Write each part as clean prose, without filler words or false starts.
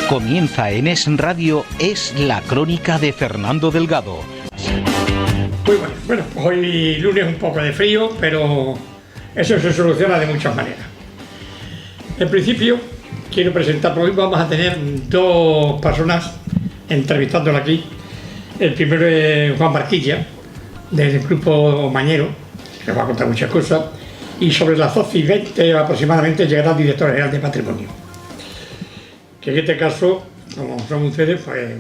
Comienza en Es Radio, Es la Crónica de Fernando Delgado. Muy bueno, pues hoy lunes un poco de frío, pero eso se soluciona de muchas maneras. En principio, quiero presentar, hoy vamos a tener dos personas entrevistándolo aquí. El primero es Juan Barquilla, del grupo Mañero, que nos va a contar muchas cosas, y sobre las 12:20 aproximadamente llegará el director general de Patrimonio. Que en este caso, como son ustedes, pues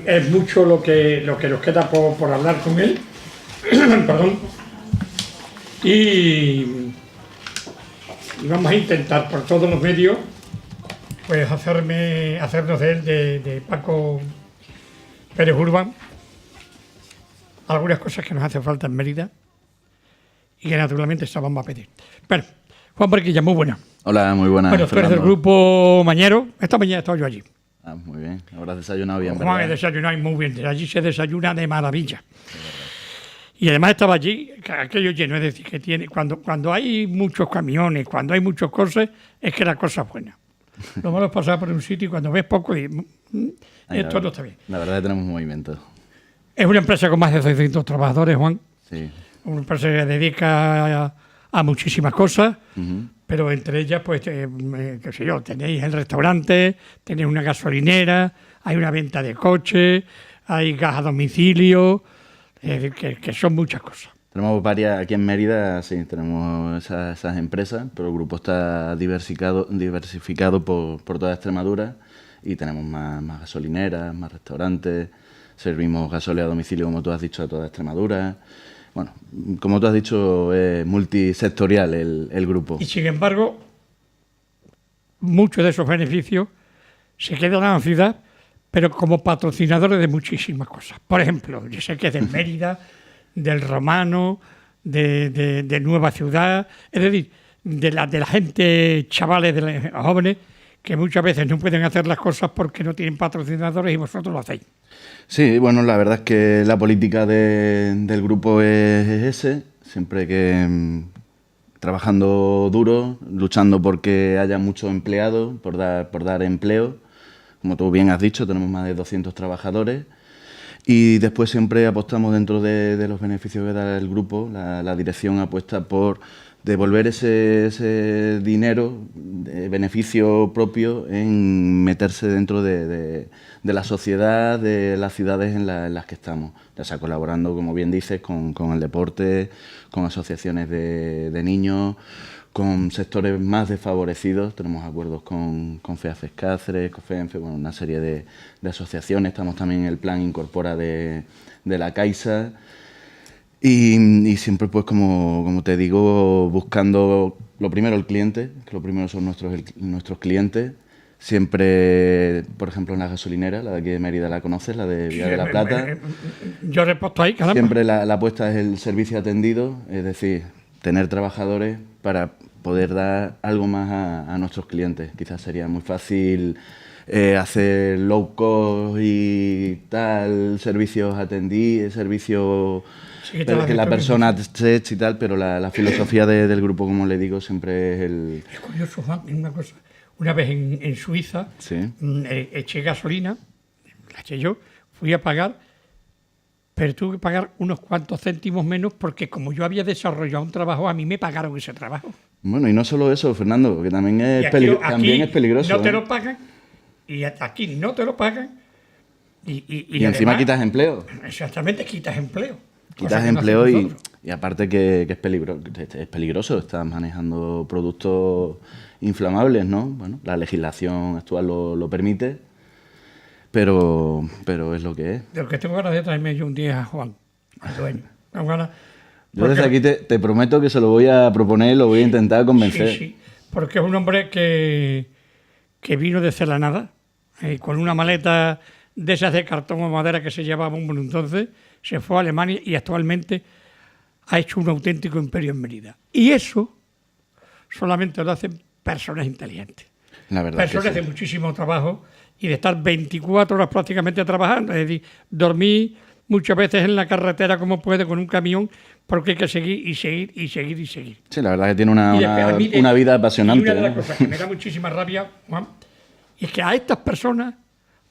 es mucho lo que nos queda por hablar con él. Perdón. Y vamos a intentar por todos los medios pues hacernos de él, de Paco Pérez Urbán, algunas cosas que nos hacen falta en Mérida y que naturalmente se vamos a pedir. Bueno, Juan Barquilla, muy buena. Hola, muy buenas. Bueno, tú eres del grupo Mañero. Esta mañana estaba yo allí. Ah, muy bien. Habrás desayunado bien, Juan, he desayunado muy bien. Allí se desayuna de maravilla. Y además estaba allí, aquello lleno. Es decir, que tiene cuando hay muchos camiones, cuando hay muchos coches, es que la cosa es buena. Lo malo es pasar por un sitio y cuando ves poco, esto no está bien. La verdad es que tenemos movimiento. Es una empresa con más de 600 trabajadores, Juan. Sí. Una empresa que se dedica a muchísimas cosas. Pero entre ellas, pues, qué sé yo, tenéis el restaurante, tenéis una gasolinera, hay una venta de coches, hay gas a domicilio, que son muchas cosas. Tenemos varias, aquí en Mérida, sí, tenemos esas empresas, pero el grupo está diversificado por toda Extremadura y tenemos más gasolineras, más restaurantes, servimos gasóleo a domicilio, como tú has dicho, a toda Extremadura. Bueno, como tú has dicho, es multisectorial el grupo. Y sin embargo, muchos de esos beneficios se quedan en la ciudad, pero como patrocinadores de muchísimas cosas. Por ejemplo, yo sé que es de Mérida, del Romano, de Nueva Ciudad, es decir, de la gente, chavales, de los jóvenes, que muchas veces no pueden hacer las cosas porque no tienen patrocinadores y vosotros lo hacéis. Sí, bueno, la verdad es que la política del grupo es ese, siempre que trabajando duro, luchando porque haya muchos empleados, por dar empleo. Como tú bien has dicho, tenemos más de 200 trabajadores y después siempre apostamos dentro de los beneficios que da el grupo, la dirección apuesta por devolver ese dinero, de beneficio propio, en meterse dentro de la sociedad, de las ciudades en las que estamos. Ya sea colaborando, como bien dices, con el deporte, con asociaciones de niños, con sectores más desfavorecidos. Tenemos acuerdos con FEAFES Cáceres, COFENFE, bueno, una serie de asociaciones. Estamos también en el plan Incorpora de la Caixa. Y siempre, pues, como te digo, buscando lo primero el cliente, que lo primero son nuestros clientes. Siempre, por ejemplo, en la gasolinera, la de aquí de Mérida la conoces, la de Vía de la Plata. Yo reposto ahí, caramba. Siempre la apuesta es el servicio atendido, es decir, tener trabajadores para poder dar algo más a nuestros clientes. Quizás sería muy fácil hacer low cost y tal, servicios atendidos, servicios... Sí, que la persona esté y tal, pero la filosofía del grupo, como le digo, siempre es el... Es curioso, Juan, una cosa. Una vez en Suiza, sí, eché gasolina, la eché yo, fui a pagar, pero tuve que pagar unos cuantos céntimos menos porque como yo había desarrollado un trabajo, a mí me pagaron ese trabajo. Bueno, y no solo eso, Fernando, que también es peligroso. No te lo pagan, y aquí no te lo pagan. Y encima además, quitas empleo. Exactamente, quitas empleo. Quitas empleo y aparte que es peligroso, estás manejando productos inflamables, ¿no? Bueno, la legislación actual lo permite, pero es lo que es. De lo que tengo ganas de traerme yo un día a Juan, al dueño. Yo desde aquí te prometo que se lo voy a proponer, lo voy a intentar convencer. Sí, porque es un hombre que vino de hacer la nada, con una maleta de esas de cartón o madera que se llevaban por entonces, se fue a Alemania y actualmente ha hecho un auténtico imperio en Mérida. Y eso solamente lo hacen personas inteligentes. La verdad Personas que sí. de muchísimo trabajo y de estar 24 horas prácticamente trabajando. Es decir, dormir muchas veces en la carretera como puede con un camión, porque hay que seguir y seguir y seguir y seguir. Sí, la verdad que tiene Y después, a mí una vida apasionante. Y una de las ¿eh? cosas que me da muchísima rabia, Juan, es que a estas personas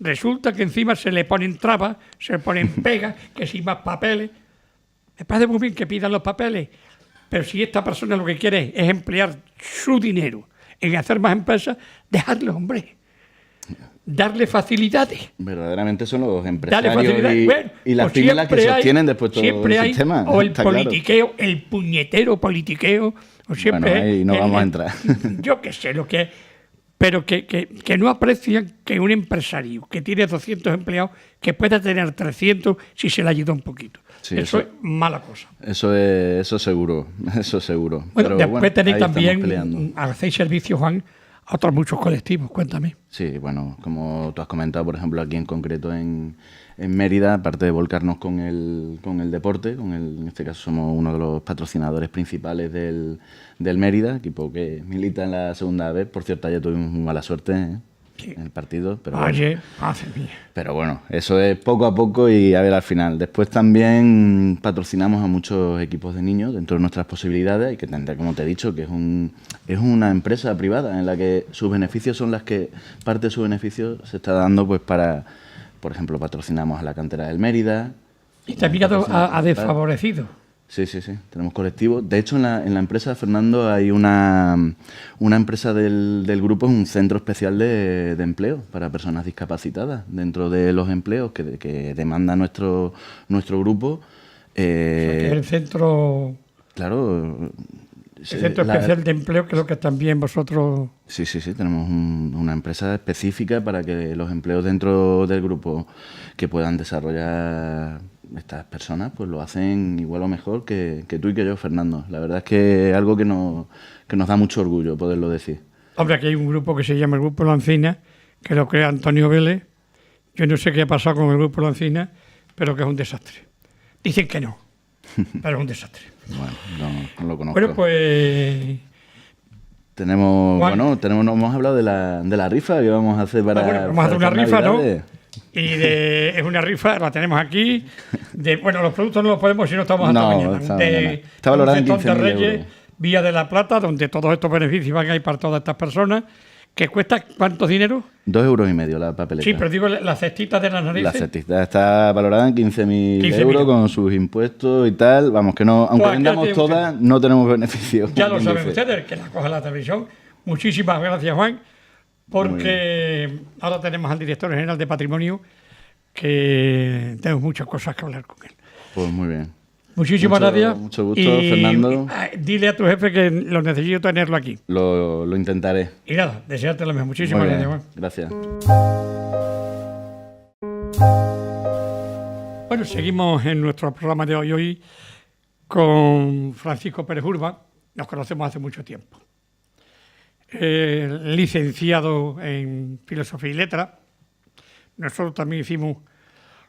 resulta que encima se le ponen trabas, se le ponen pegas, que si más papeles. Me parece muy bien que pidan los papeles, pero si esta persona lo que quiere es emplear su dinero en hacer más empresas, dejarle, hombre. Darle facilidades. Verdaderamente son los Darle empresarios facilidades. Bueno, y las pues pymes las que siempre sostienen después todo siempre el hay, sistema. o el está claro. politiqueo, el puñetero politiqueo, o siempre Bueno, ahí no vamos a entrar. Yo qué sé lo que es, pero que no aprecian que un empresario que tiene 200 empleados, que pueda tener 300 si se le ayuda un poquito. Sí, eso es mala cosa. Eso seguro, eso seguro. Bueno, Pero, después tenéis ahí estamos también, peleando. hacéis servicio, Juan, a otros muchos colectivos, cuéntame. Sí, bueno, como tú has comentado, por ejemplo, aquí en concreto en Mérida, aparte de volcarnos con el deporte, en este caso somos uno de los patrocinadores principales del Mérida, equipo que milita en la segunda vez. Por cierto, ayer tuvimos muy mala suerte en el partido, pero Oye, hace bien. Pero bueno, eso es poco a poco y a ver al final. Después también patrocinamos a muchos equipos de niños dentro de nuestras posibilidades. Hay que entender, como te he dicho, que es una empresa privada en la que sus beneficios son las que parte de sus beneficios se está dando pues para, por ejemplo, patrocinamos a la cantera del Mérida. Y también a desfavorecidos. Sí, tenemos colectivos. De hecho, en la empresa, Fernando, hay una empresa del grupo, es un centro especial de empleo para personas discapacitadas. Dentro de los empleos que demanda nuestro grupo. Que es el centro... Claro. El Centro Especial de Empleo, creo que también vosotros... Sí, tenemos una empresa específica para que los empleos dentro del grupo que puedan desarrollar estas personas, pues lo hacen igual o mejor que tú y que yo, Fernando. La verdad es que es algo que nos da mucho orgullo poderlo decir. Hombre, aquí hay un grupo que se llama el Grupo Lancina, que lo crea Antonio Vélez. Yo no sé qué ha pasado con el Grupo Lancina, pero que es un desastre. Dicen que no, pero es un desastre. Bueno, no lo conozco. Bueno, pues... hemos hablado de la rifa que vamos a hacer para... vamos a hacer una rifa, Navidades. ¿no? Es una rifa, la tenemos aquí. Los productos no los podemos si no estamos hasta mañana. Está valorada en un centón 15.000 de Reyes, euros. Vía de la Plata, donde todos estos beneficios van a ir para todas estas personas. ¿Que cuesta cuánto dinero? 2,5 € la papeleta. Sí, pero digo la cestita de las narices. La cestita está valorada en 15.000 euros con sus impuestos y tal. Vamos, que no, aunque Pues vendamos todas, no tenemos beneficios. Ya lo saben ustedes, que la coja la televisión. Muchísimas gracias, Juan, porque ahora tenemos al director general de Patrimonio, que tenemos muchas cosas que hablar con él. Pues muy bien. Muchísimas gracias. Mucho gusto, Fernando. Dile a tu jefe que lo necesito tenerlo aquí. Lo intentaré. Y nada, desearte lo mejor. Muchísimas gracias, Juan. Gracias. Bueno, seguimos en nuestro programa de hoy con Francisco Pérez Urba. Nos conocemos hace mucho tiempo. Licenciado en Filosofía y Letras. Nosotros también hicimos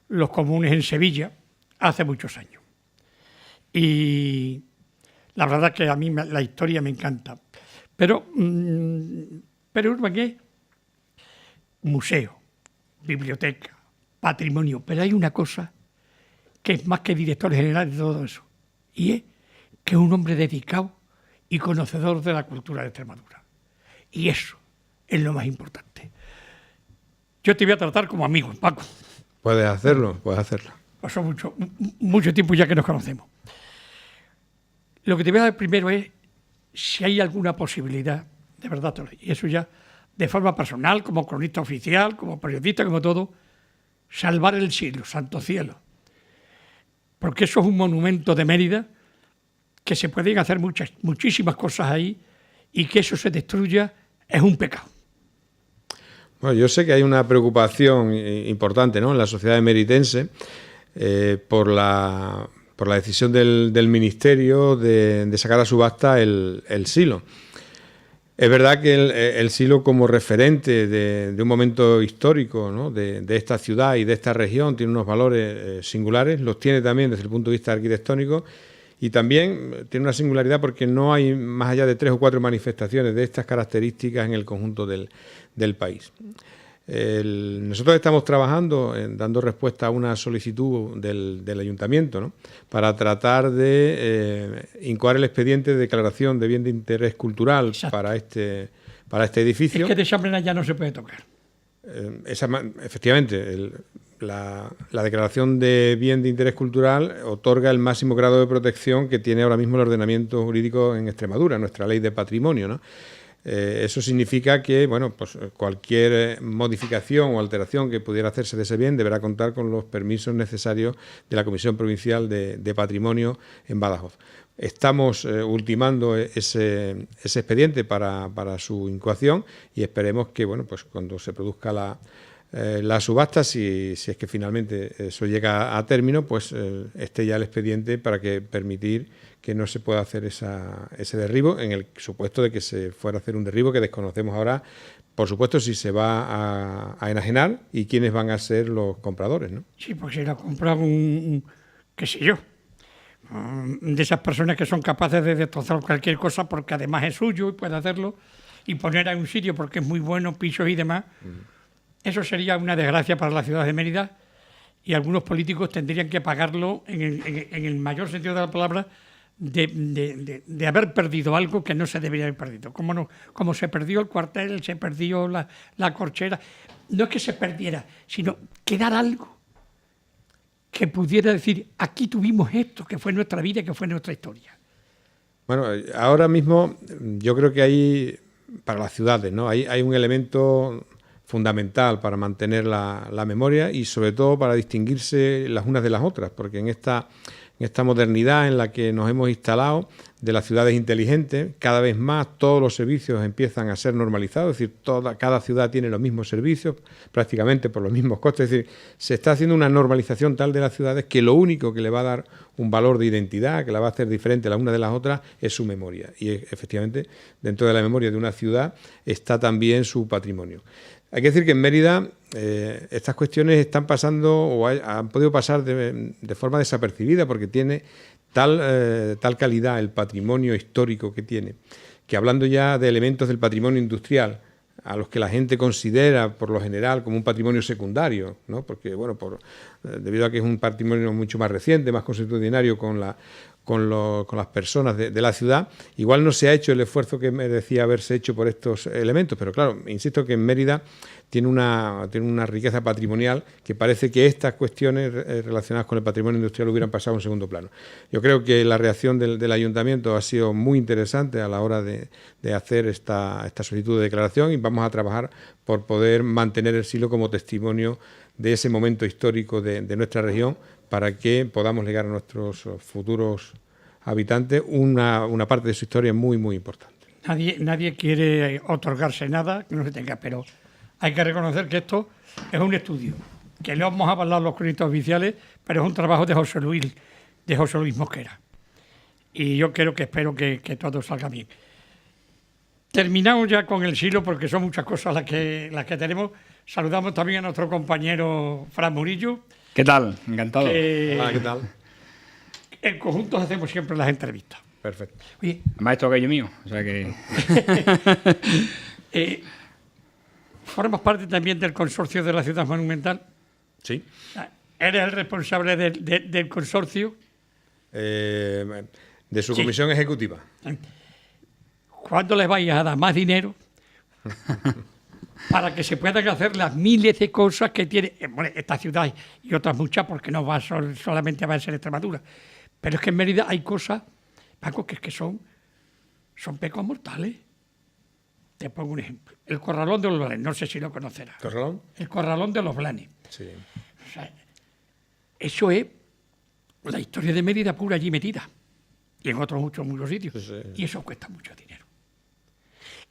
los comunes en Sevilla hace muchos años. Y la verdad que a mí la historia me encanta. Pero Urban es museo, biblioteca, patrimonio. Pero hay una cosa que es más que director general de todo eso. Y es que es un hombre dedicado y conocedor de la cultura de Extremadura. Y eso es lo más importante. Yo te voy a tratar como amigo, Paco. Puedes hacerlo. Pasó mucho tiempo ya que nos conocemos. Lo que te voy a dar primero es si hay alguna posibilidad, de verdad, y eso ya de forma personal, como cronista oficial, como periodista, como todo, salvar el siglo, santo cielo. Porque eso es un monumento de Mérida, que se pueden hacer muchísimas cosas ahí, y que eso se destruya es un pecado. Bueno, yo sé que hay una preocupación importante, ¿no?, en la sociedad meritense por la decisión del Ministerio de sacar a subasta el silo. Es verdad que el silo como referente de un momento histórico, ¿no?, de esta ciudad y de esta región tiene unos valores singulares, los tiene también desde el punto de vista arquitectónico y también tiene una singularidad porque no hay más allá de 3 o 4 manifestaciones de estas características en el conjunto del país. Nosotros estamos trabajando dando respuesta a una solicitud del ayuntamiento, ¿no?, para tratar de incoar el expediente de declaración de bien de interés cultural para este edificio. Es que de esa manera ya no se puede tocar. Efectivamente, la declaración de bien de interés cultural otorga el máximo grado de protección que tiene ahora mismo el ordenamiento jurídico en Extremadura, nuestra ley de patrimonio, ¿no? Eso significa que, bueno, pues cualquier modificación o alteración que pudiera hacerse de ese bien deberá contar con los permisos necesarios de la Comisión Provincial de Patrimonio en Badajoz. Estamos ultimando ese expediente para su incoación y esperemos que, bueno, pues cuando se produzca la subasta, si es que finalmente eso llega a término, pues esté ya el expediente para permitir que no se pueda hacer ese derribo, en el supuesto de que se fuera a hacer un derribo que desconocemos ahora, por supuesto, si se va a enajenar y quiénes van a ser los compradores, ¿no? Sí, pues si lo compra qué sé yo, de esas personas que son capaces de destrozar cualquier cosa porque además es suyo y puede hacerlo y poner a un sitio porque es muy bueno, pisos y demás. Eso sería una desgracia para la ciudad de Mérida y algunos políticos tendrían que pagarlo en el mayor sentido de la palabra de haber perdido algo que no se debería haber perdido. Como se perdió el cuartel, se perdió la corchera. No es que se perdiera, sino quedar algo que pudiera decir, aquí tuvimos esto, que fue nuestra vida, que fue nuestra historia. Bueno, ahora mismo yo creo que hay, para las ciudades, ¿no?, hay un elemento fundamental para mantener la memoria y sobre todo para distinguirse las unas de las otras, porque en esta modernidad en la que nos hemos instalado de las ciudades inteligentes, cada vez más todos los servicios empiezan a ser normalizados, es decir, cada ciudad tiene los mismos servicios, prácticamente por los mismos costes, es decir, se está haciendo una normalización tal de las ciudades que lo único que le va a dar un valor de identidad, que la va a hacer diferente las unas de las otras, es su memoria. Y efectivamente, dentro de la memoria de una ciudad está también su patrimonio. Hay que decir que en Mérida estas cuestiones están pasando o han podido pasar de forma desapercibida porque tiene tal calidad el patrimonio histórico que tiene, que hablando ya de elementos del patrimonio industrial, a los que la gente considera por lo general como un patrimonio secundario, ¿no?, porque, bueno, debido a que es un patrimonio mucho más reciente, más consuetudinario con las personas de la ciudad, igual no se ha hecho el esfuerzo que merecía haberse hecho por estos elementos, pero claro, insisto que en Mérida tiene una riqueza patrimonial que parece que estas cuestiones relacionadas con el patrimonio industrial hubieran pasado a un segundo plano. Yo creo que la reacción del ayuntamiento ha sido muy interesante a la hora de hacer esta solicitud de declaración y vamos a trabajar por poder mantener el silo como testimonio de ese momento histórico de nuestra región para que podamos legar a nuestros futuros habitantes una parte de su historia muy, muy importante. Nadie quiere otorgarse nada que no se tenga, pero hay que reconocer que esto es un estudio, que lo hemos avalado los cronistas oficiales, pero es un trabajo de José Luis Mosquera. Y yo espero que todo salga bien. Terminamos ya con el silo, porque son muchas cosas las que tenemos. Saludamos también a nuestro compañero Fran Murillo. ¿Qué tal? Encantado. Hola, ¿qué tal? En conjunto hacemos siempre las entrevistas. Perfecto. Oye, Maestro aquello mío, o sea que... ¿formas parte también del consorcio de la ciudad monumental? Sí. ¿Eres el responsable del consorcio? De su Sí. comisión ejecutiva. ¿Cuándo les vais a dar más dinero para que se puedan hacer las miles de cosas que tiene esta ciudad y otras muchas, porque no va solamente va a ser Extremadura? Pero es que en Mérida hay cosas, Paco, que son pecados mortales. Te pongo un ejemplo. El Corralón de los Blanes, no sé si lo conocerás. ¿Corralón? El Corralón de los Blanes. Sí. O sea, eso es la historia de Mérida pura allí metida. Y en otros muchos sitios. Sí. Y eso cuesta mucho dinero.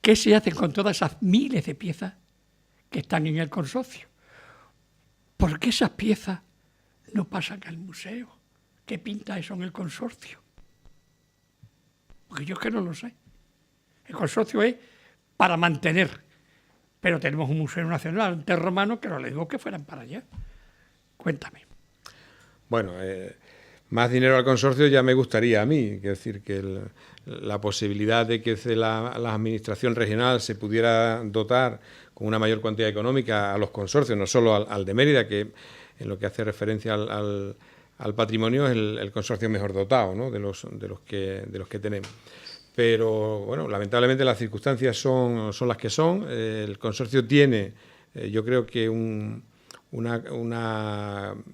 ¿Qué se hace con todas esas miles de piezas que están en el consorcio? ¿Por qué esas piezas no pasan al museo? ¿Qué pinta eso en el consorcio? Porque yo es que no lo sé. El consorcio es para mantener. Pero tenemos un Museo Nacional de Arte Romano que no les digo que fueran para allá. Cuéntame. Bueno, más dinero al consorcio ya me gustaría a mí. Quiero decir que la posibilidad de que la administración regional se pudiera dotar con una mayor cuantía económica a los consorcios, no solo al de Mérida, que en lo que hace referencia al patrimonio es el consorcio mejor dotado, ¿no?, de los que tenemos. Pero bueno, lamentablemente las circunstancias son las que son. El consorcio tiene, yo creo que una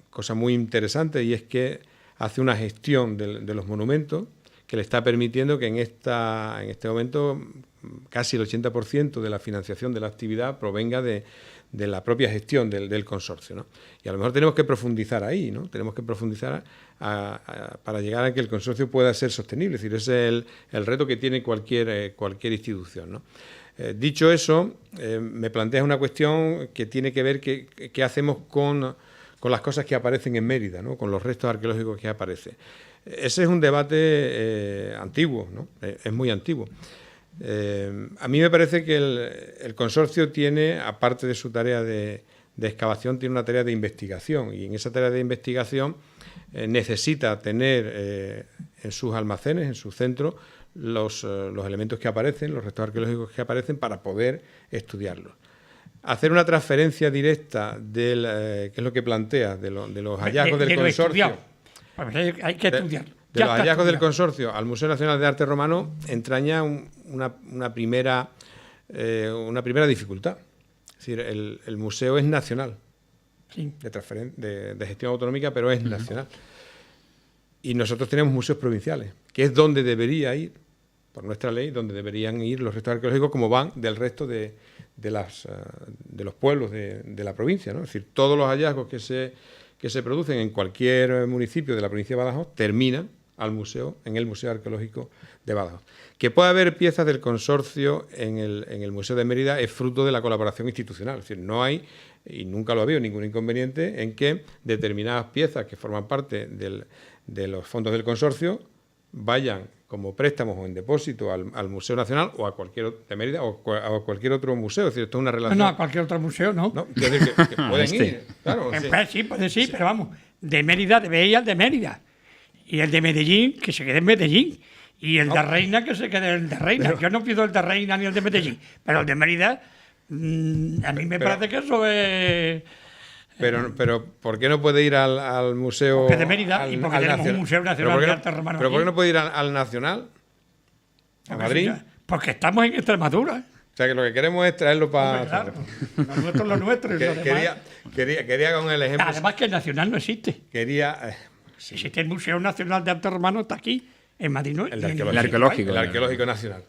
cosa muy interesante, y es que hace una gestión de los monumentos que le está permitiendo que en este momento casi el 80% de la financiación de la actividad provenga de la propia gestión del consorcio, ¿no? Y a lo mejor tenemos que profundizar ahí, ¿no? Tenemos que profundizar para llegar a que el consorcio pueda ser sostenible. Es decir, ese es el reto que tiene cualquier institución, ¿no? Dicho eso, me plantea una cuestión que tiene que ver qué hacemos con las cosas que aparecen en Mérida, ¿no?, con los restos arqueológicos que aparecen. Ese es un debate antiguo, ¿no? Es muy antiguo. A mí me parece que el consorcio tiene, aparte de su tarea de excavación, tiene una tarea de investigación, y en esa tarea de investigación necesita tener en sus almacenes, en sus centros, los elementos que aparecen, los restos arqueológicos que aparecen, para poder estudiarlos. Hacer una transferencia directa que es lo que plantea, de los hallazgos del consorcio. Hay que estudiarlo. De los hallazgos del consorcio al Museo Nacional de Arte Romano entraña una primera dificultad. Es decir, el museo es nacional, sí, de gestión autonómica, pero es nacional. Y nosotros tenemos museos provinciales, que es donde debería ir, por nuestra ley, donde deberían ir los restos arqueológicos, como van del resto de los pueblos de la provincia, ¿no? Es decir, todos los hallazgos que se producen en cualquier municipio de la provincia de Badajoz terminan en el Museo Arqueológico de Badajoz. Que pueda haber piezas del consorcio en el Museo de Mérida es fruto de la colaboración institucional. Es decir, no hay, y nunca lo ha habido, ningún inconveniente en que determinadas piezas que forman parte de los fondos del consorcio vayan como préstamos o en depósito al Museo Nacional o a cualquier otro de Mérida o a cualquier otro museo. Es decir, esto es una relación. No, a cualquier otro museo, ¿no? No, quiero decir que pueden ir. Claro, Sí, puede sí, pero vamos, de Mérida debe ir al de Mérida. Y el de Medellín, que se quede en Medellín. Y el de Reina, que se quede en el de Reina. Yo no pido el de Reina ni el de Medellín, pero el de Mérida, a mí me parece que eso es... Pero ¿por qué no puede ir al museo? Porque de Mérida, y porque tenemos un Museo Nacional de Arte Romano. ¿Pero por qué no puede ir al Nacional? ¿A Madrid? Porque estamos en Extremadura. O sea, que lo que queremos es traerlo para... Claro, lo nuestro. Quería con el ejemplo... Además que el Nacional no existe. Sí. Existe el Museo Nacional de Arte Romano, está aquí, en Madrid. ¿No? El arqueológico. El arqueológico nacional.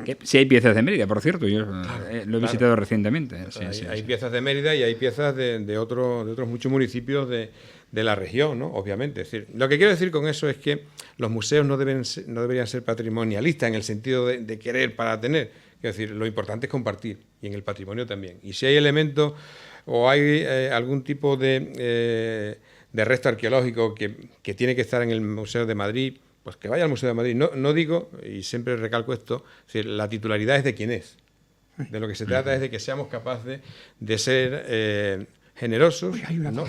Okay. Sí, hay piezas de Mérida, por cierto, yo lo he visitado recientemente. Hay piezas de Mérida y hay piezas de otros muchos municipios de la región, ¿no? Obviamente. Es decir, lo que quiero decir con eso es que los museos no deberían ser patrimonialistas en el sentido de querer para tener. Es decir, lo importante es compartir, y en el patrimonio también. Y si hay elementos o hay algún tipo de resto arqueológico que tiene que estar en el Museo de Madrid, pues que vaya al Museo de Madrid. No digo, y siempre recalco esto, es decir, la titularidad es de quien es. De lo que se trata es de que seamos capaces de ser generosos, no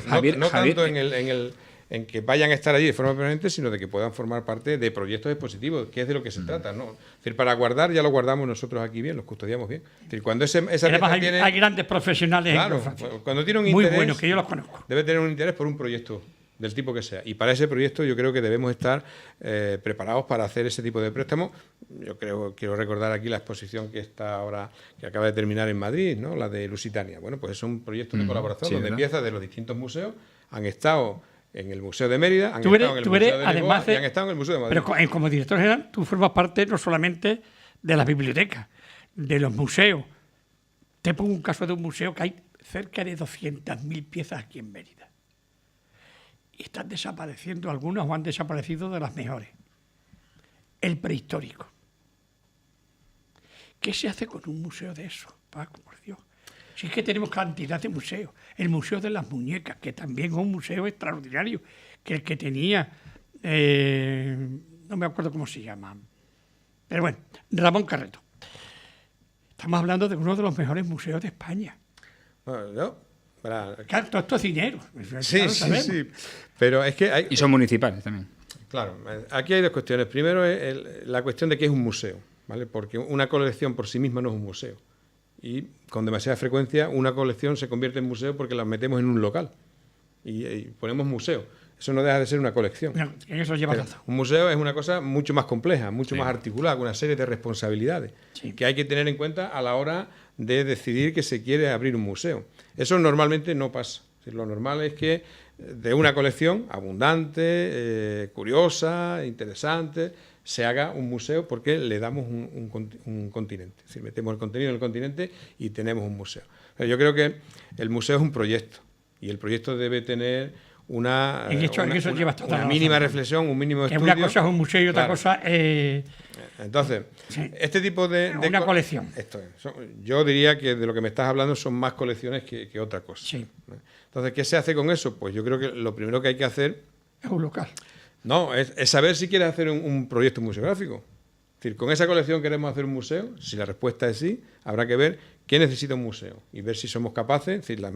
tanto en que vayan a estar allí de forma permanente, sino de que puedan formar parte de proyectos expositivos, que es de lo que se trata, ¿no? Es decir, para guardar ya lo guardamos nosotros aquí bien, los custodiamos bien. Es decir, cuando esa además hay grandes profesionales, claro, cuando tiene un muy interés, buenos, que yo los conozco. Debe tener un interés por un proyecto del tipo que sea. Y para ese proyecto yo creo que debemos estar preparados para hacer ese tipo de préstamos. Quiero recordar aquí la exposición que acaba de terminar en Madrid, ¿no? La de Lusitania. Bueno, pues es un proyecto de colaboración donde piezas de los distintos museos han estado en el Museo de Mérida, han estado en el Museo de Lisboa y han estado en el Museo de Madrid. Pero como director general, tú formas parte no solamente de las bibliotecas, de los museos. Te pongo un caso de un museo que hay cerca de 200.000 piezas aquí en Mérida. Y están desapareciendo algunas o han desaparecido de las mejores. El prehistórico. ¿Qué se hace con un museo de eso, Paco, por Dios? Si es que tenemos cantidad de museos. El Museo de las Muñecas, que también es un museo extraordinario, que el que tenía, no me acuerdo cómo se llama, pero bueno, Ramón Carreto. Estamos hablando de uno de los mejores museos de España. Bueno, ¿no? Claro, todo esto es dinero. Sí, sí. Pero es que hay... Y son municipales también. Claro, aquí hay dos cuestiones. Primero es la cuestión de qué es un museo, ¿vale? Porque una colección por sí misma no es un museo. Y con demasiada frecuencia una colección se convierte en museo porque la metemos en un local y ponemos museo. Eso no deja de ser una colección. No, en eso lleva razón. Un museo es una cosa mucho más compleja, mucho más articulada, con una serie de responsabilidades que hay que tener en cuenta a la hora de decidir que se quiere abrir un museo. Eso normalmente no pasa. Lo normal es que de una colección abundante, curiosa, interesante, se haga un museo porque le damos un continente. Es decir, metemos el contenido en el continente y tenemos un museo. Yo creo que el museo es un proyecto y el proyecto debe tener una mínima reflexión, un mínimo estudio. Que una cosa es un museo y otra cosa es... Entonces, este tipo de una colección. Yo diría que de lo que me estás hablando son más colecciones que otra cosa. Sí. Entonces, ¿qué se hace con eso? Pues yo creo que lo primero que hay que hacer... Es un local. No, es saber si quieres hacer un proyecto museográfico. Es decir, ¿con esa colección queremos hacer un museo? Si la respuesta es sí, habrá que ver qué necesita un museo y ver si somos capaces, es decir, la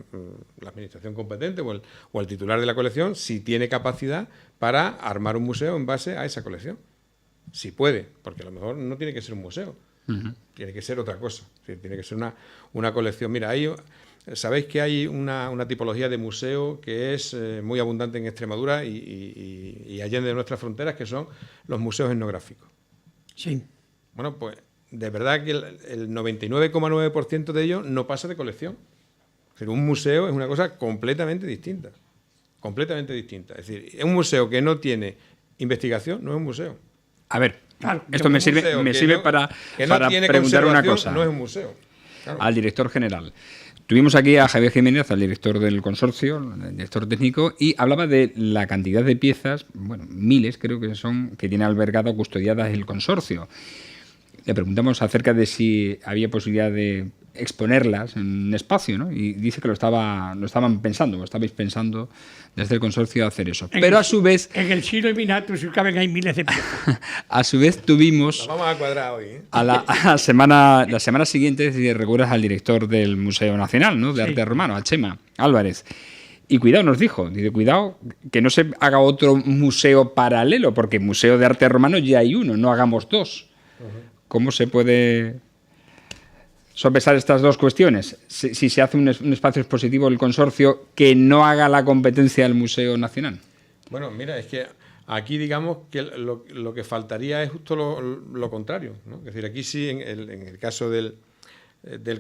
administración competente o el titular de la colección, si tiene capacidad para armar un museo en base a esa colección. Si puede, porque a lo mejor no tiene que ser un museo, tiene que ser otra cosa, es decir, tiene que ser una colección. Mira, sabéis que hay una tipología de museo que es muy abundante en Extremadura y allende de nuestras fronteras, que son los museos etnográficos. Sí. Bueno, pues de verdad que el 99,9% de ellos no pasa de colección. Es decir, un museo es una cosa completamente distinta. Completamente distinta. Es decir, un museo que no tiene investigación no es un museo. A ver, claro, esto me sirve para preguntar una cosa. No es un museo. Claro. Al director general. Tuvimos aquí a Javier Jiménez, al director del consorcio, el director técnico, y hablaba de la cantidad de piezas, bueno, miles creo que son, que tiene albergado o custodiadas el consorcio. Le preguntamos acerca de si había posibilidad de exponerlas en un espacio, ¿no? Y dice que lo estabais pensando desde el consorcio hacer eso. Pero a su vez... En el Silo y Minatus caben ahí miles de piezas. A su vez tuvimos... Nos vamos a cuadrar hoy, ¿eh? La semana siguiente, si recuerdas, al director del Museo Nacional, ¿no? De Arte Romano, a Chema Álvarez. Y cuidado, nos dijo, cuidado que no se haga otro museo paralelo, porque Museo de Arte Romano ya hay uno, no hagamos dos. ¿Cómo se puede sopesar estas dos cuestiones? Si se hace un espacio expositivo del consorcio que no haga la competencia del Museo Nacional. Bueno, mira, es que aquí digamos que lo que faltaría es justo lo contrario, ¿no? Es decir, aquí sí, en el caso del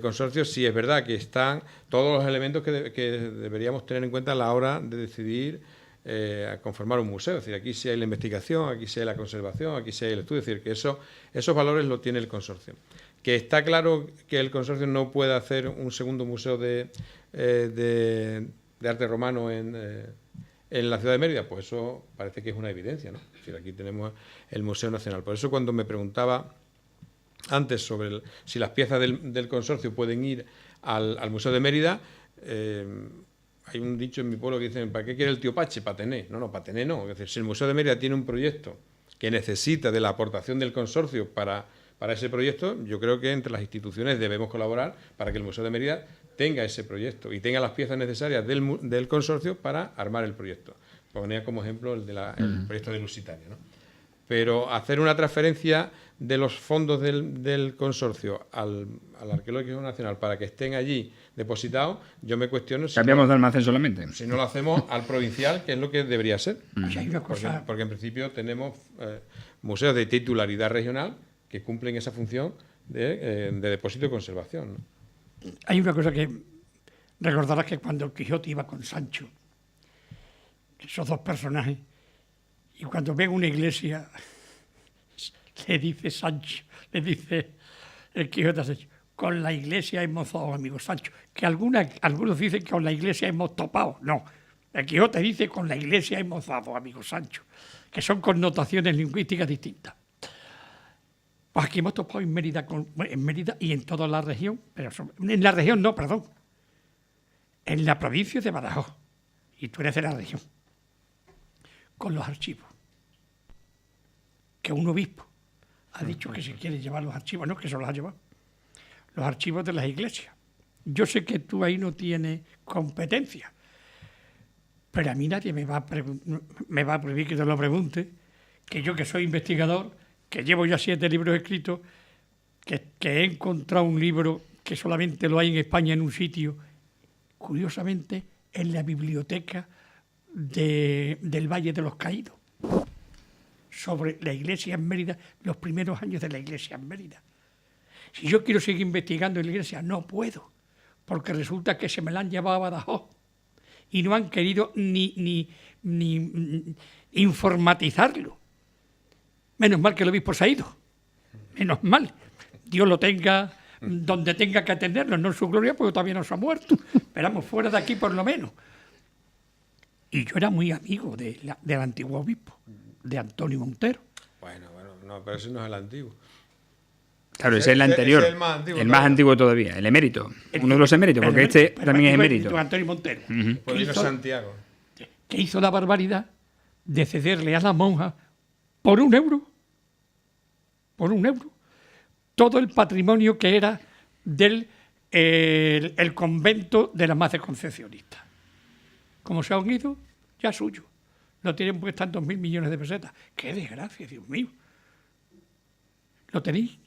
consorcio, sí es verdad que están todos los elementos que deberíamos tener en cuenta a la hora de decidir a conformar un museo. Es decir, aquí sí hay la investigación, aquí sí hay la conservación, aquí sí hay el estudio. Es decir, que esos valores los tiene el consorcio. Que está claro que el consorcio no puede hacer un segundo museo de arte romano en la ciudad de Mérida, pues eso parece que es una evidencia, ¿no? Es decir, aquí tenemos el Museo Nacional. Por eso cuando me preguntaba antes sobre si las piezas del consorcio pueden ir al Museo de Mérida, hay un dicho en mi pueblo que dicen, ¿para qué quiere el tío Pache? Para tener. No, para tener no. Es decir, si el Museo de Mérida tiene un proyecto que necesita de la aportación del consorcio para ese proyecto, yo creo que entre las instituciones debemos colaborar para que el Museo de Mérida tenga ese proyecto y tenga las piezas necesarias del consorcio para armar el proyecto. Ponía como ejemplo el proyecto de Lusitania, ¿no? Pero hacer una transferencia de los fondos del consorcio al Arqueológico Nacional para que estén allí depositados, yo me cuestiono si cambiamos de almacén solamente. Si no lo hacemos al provincial, que es lo que debería ser. Hay una cosa... porque en principio tenemos museos de titularidad regional que cumplen esa función de depósito y conservación, ¿no? Hay una cosa que recordarás, que cuando el Quijote iba con Sancho, esos dos personajes, y cuando ven una iglesia, le dice Sancho, le dice el Quijote a Sancho, con la iglesia hemos dado, amigo Sancho, que algunos dicen que con la iglesia hemos topado. No, el Quijote dice con la iglesia hemos dado, amigo Sancho, que son connotaciones lingüísticas distintas. Pues aquí hemos topado en Mérida y en toda la región, pero en la región no, perdón, en la provincia de Badajoz, y tú eres de la región, con los archivos, que un obispo ha dicho que se quiere llevar los archivos, no, que se los ha llevado. los archivos de las iglesias. Yo sé que tú ahí no tienes competencia, pero a mí nadie me va a prohibir que te lo pregunte, que yo que soy investigador, que llevo ya 7 libros escritos, que he encontrado un libro que solamente lo hay en España en un sitio, curiosamente en la biblioteca del Valle de los Caídos, sobre la iglesia en Mérida, los primeros años de la iglesia en Mérida. Si yo quiero seguir investigando en la iglesia, no puedo, porque resulta que se me la han llevado a Badajoz y no han querido ni informatizarlo. Menos mal que el obispo se ha ido. Menos mal. Dios lo tenga donde tenga que atenderlo, no en su gloria, porque todavía no se ha muerto. Esperamos fuera de aquí por lo menos. Y yo era muy amigo del antiguo obispo, de Antonio Montero. Bueno, no, pero ese no es el antiguo. Claro, ese es el anterior, ese es el más antiguo, el más antiguo todavía, el emérito, uno de los eméritos, porque este también es emérito. Antonio Montero. Pues vino Santiago. Que hizo la barbaridad de cederle a las monjas por €1, todo el patrimonio que era del el convento de las Madres Concepcionistas. Como se han ido, ya es suyo. Lo tienen puesto en 2.000 millones de pesetas. ¡Qué desgracia, Dios mío! ¿Lo tenéis?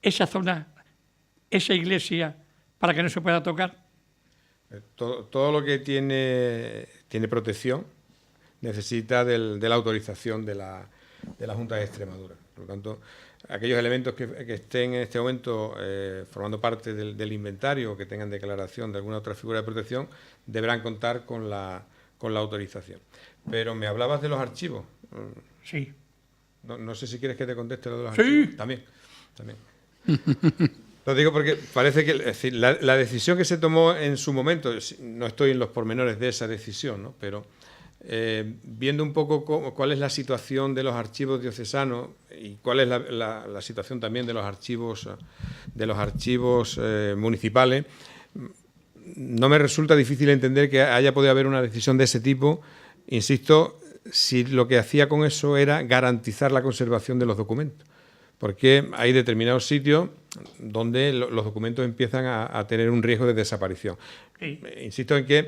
Esa zona, esa iglesia, para que no se pueda tocar. Todo lo que tiene protección necesita de la autorización de la Junta de Extremadura. Por lo tanto, aquellos elementos que estén en este momento formando parte del inventario o que tengan declaración de alguna otra figura de protección deberán contar con la autorización. Pero me hablabas de los archivos. Sí. No sé si quieres que te conteste lo de los Sí. archivos. También. Lo digo porque parece que es decir, la decisión que se tomó en su momento, no estoy en los pormenores de esa decisión, ¿no? Pero viendo un poco cuál es la situación de los archivos diocesanos y cuál es la situación también de los archivos municipales, no me resulta difícil entender que haya podido haber una decisión de ese tipo, insisto, si lo que hacía con eso era garantizar la conservación de los documentos. Porque hay determinados sitios donde los documentos empiezan a tener un riesgo de desaparición. Sí. Insisto en que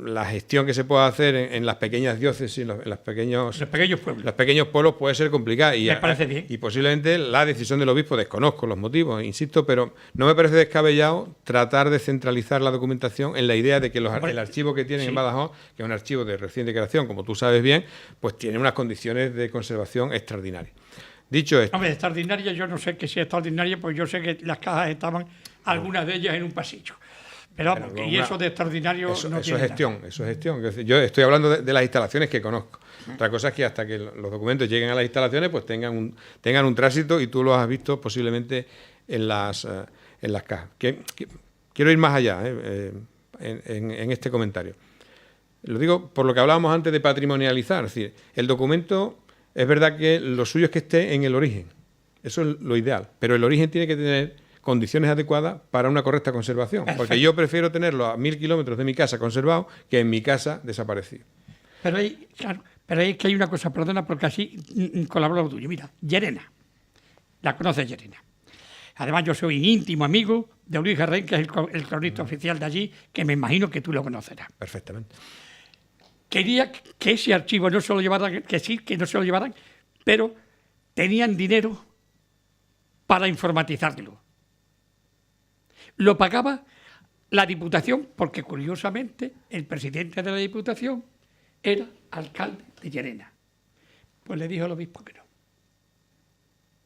la gestión que se puede hacer en las pequeñas diócesis, en los pequeños pueblos puede ser complicada. Me parece bien. Y posiblemente la decisión del obispo, desconozco los motivos, insisto, pero no me parece descabellado tratar de centralizar la documentación en la idea de que el archivo que tienen en Badajoz, que es un archivo de reciente creación, como tú sabes bien, pues tiene unas condiciones de conservación extraordinarias. Dicho esto... Hombre, extraordinaria, yo no sé qué sea extraordinaria, pues yo sé que las cajas estaban, algunas de ellas en un pasillo. Pero vamos, y eso de extraordinario eso no es tiene gestión, nada. eso es gestión. Es decir, yo estoy hablando de las instalaciones que conozco. Otra cosa es que hasta que los documentos lleguen a las instalaciones, pues tengan un tránsito y tú lo has visto posiblemente en las cajas. Quiero ir más allá en este comentario. Lo digo por lo que hablábamos antes de patrimonializar. Es decir, el documento... Es verdad que lo suyo es que esté en el origen, eso es lo ideal, pero el origen tiene que tener condiciones adecuadas para una correcta conservación, porque yo prefiero tenerlo a 1.000 kilómetros de mi casa conservado que en mi casa desaparecido. Pero hay que hay una cosa, perdona, porque así colaboro tuyo. Mira, Llerena, la conoces Llerena. Además, yo soy íntimo amigo de Luis Garrén, que es el cronista oficial de allí, que me imagino que tú lo conocerás. Perfectamente. Quería que ese archivo no se lo llevaran, que no se lo llevaran, pero tenían dinero para informatizarlo. Lo pagaba la Diputación, porque curiosamente el presidente de la Diputación era alcalde de Llerena. Pues le dijo al obispo que no.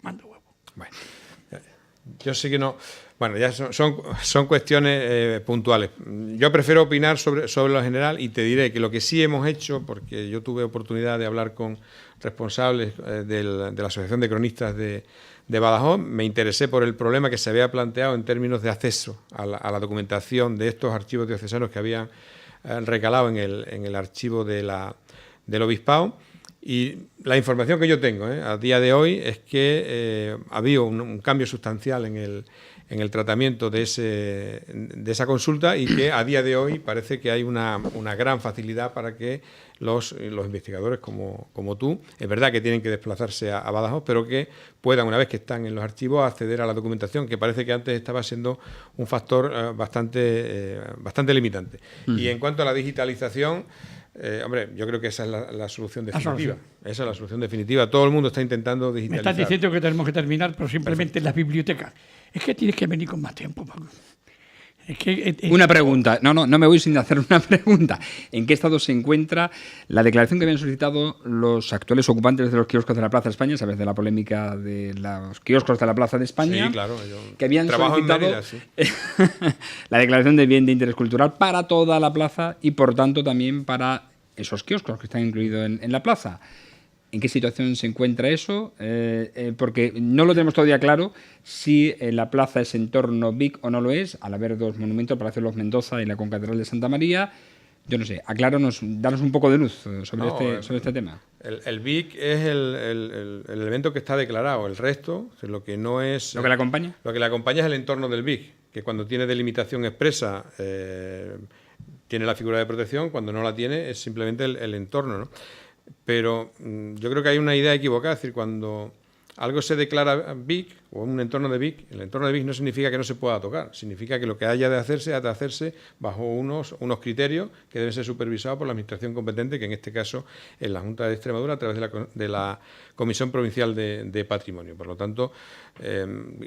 Manda huevo. Bueno, yo sé que no... Bueno, ya son cuestiones puntuales. Yo prefiero opinar sobre lo general y te diré que lo que sí hemos hecho, porque yo tuve oportunidad de hablar con responsables de la Asociación de Cronistas de Badajoz, me interesé por el problema que se había planteado en términos de acceso a la documentación de estos archivos diocesanos que habían recalado en el archivo del obispado. Y la información que yo tengo a día de hoy es que ha habido un cambio sustancial en el tratamiento de esa consulta y que a día de hoy parece que hay una gran facilidad para que los investigadores como tú, es verdad que tienen que desplazarse a Badajoz, pero que puedan, una vez que están en los archivos, acceder a la documentación, que parece que antes estaba siendo un factor bastante limitante. Y en cuanto a la digitalización, hombre, yo creo que esa es la solución definitiva. Esa es la solución definitiva. Todo el mundo está intentando digitalizar. Me estás diciendo que tenemos que terminar, pero simplemente en las bibliotecas. Es que tienes que venir con más tiempo, Paco. Una pregunta. No me voy sin hacer una pregunta. ¿En qué estado se encuentra la declaración que habían solicitado los actuales ocupantes de los kioscos de la Plaza de España? ¿Sabes de la polémica de los kioscos de la Plaza de España? Sí, claro. Que habían solicitado Mérida, sí. la declaración de bien de interés cultural para toda la plaza y, por tanto, también para esos kioscos que están incluidos en la plaza. ¿En qué situación se encuentra eso? Porque no lo tenemos todavía claro si la plaza es entorno Vic o no lo es, al haber dos monumentos, el Palacio de los Mendoza y la Concatedral de Santa María. Yo no sé, acláranos, danos un poco de luz sobre este tema. El Vic es el elemento que está declarado, el resto, lo que no es... ¿Lo que le acompaña? Lo que le acompaña es el entorno del Vic, que cuando tiene delimitación expresa tiene la figura de protección, cuando no la tiene es simplemente el entorno, ¿no? Pero yo creo que hay una idea equivocada, es decir, cuando algo se declara Vic o un entorno de Vic, el entorno de Vic no significa que no se pueda tocar, significa que lo que haya de hacerse ha de hacerse bajo unos criterios que deben ser supervisados por la administración competente, que en este caso es la Junta de Extremadura a través de la Comisión Provincial de Patrimonio. Por lo tanto,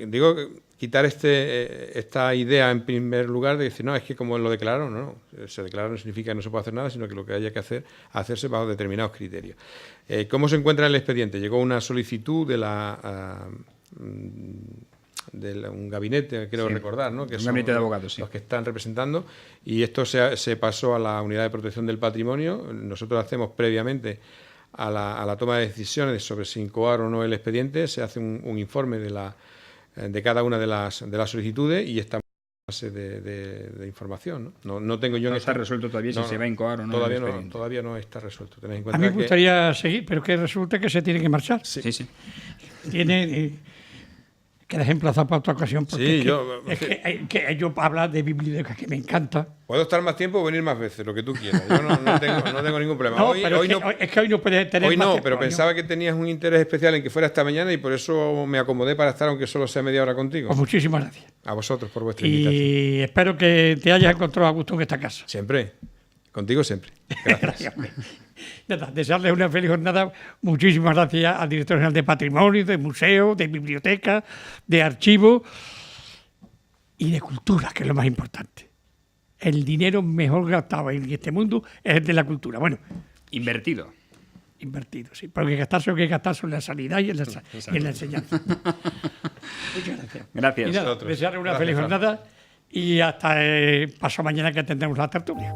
digo, quitar esta idea en primer lugar de decir, no, es que como lo declararon, no, se declara no significa que no se puede hacer nada, sino que lo que haya que hacerse bajo determinados criterios. ¿Cómo se encuentra en el expediente? Llegó una solicitud de un gabinete, creo recordar, ¿no? Que un son gabinete de abogados, sí. Los que están representando, y esto se pasó a la Unidad de Protección del Patrimonio. Nosotros hacemos previamente a la toma de decisiones sobre si incoar o no el expediente, se hace un informe de cada una de las solicitudes y estamos en fase de información, ¿no? No tengo yo... No está resuelto todavía si se va a incoar o no. Todavía no está resuelto. Tenéis en cuenta a mí me gustaría seguir, pero que resulta que se tiene que marchar. Sí. Tiene que desemplazar para otra ocasión, porque que yo hablar de biblioteca que me encanta. Puedo estar más tiempo o venir más veces, lo que tú quieras. Yo no tengo ningún problema. No, es que hoy no puedes tener hoy más no, tiempo, pero pensaba que tenías un interés especial en que fuera esta mañana y por eso me acomodé para estar, aunque solo sea media hora contigo. Pues muchísimas gracias. A vosotros por vuestra invitación. Y espero que te hayas encontrado a gusto en esta casa. Siempre. Contigo siempre. Gracias. Nada, desearles una feliz jornada. Muchísimas gracias al director general de Patrimonio, de Museo, de Biblioteca, de Archivo y de Cultura, que es lo más importante. El dinero mejor gastado en este mundo es el de la cultura. Bueno, Invertido, sí. Porque gastarse hay que gastarse en la sanidad y en la enseñanza. Muchas gracias. Gracias. Y nada, desearles una feliz jornada y hasta paso mañana que tendremos la tertulia.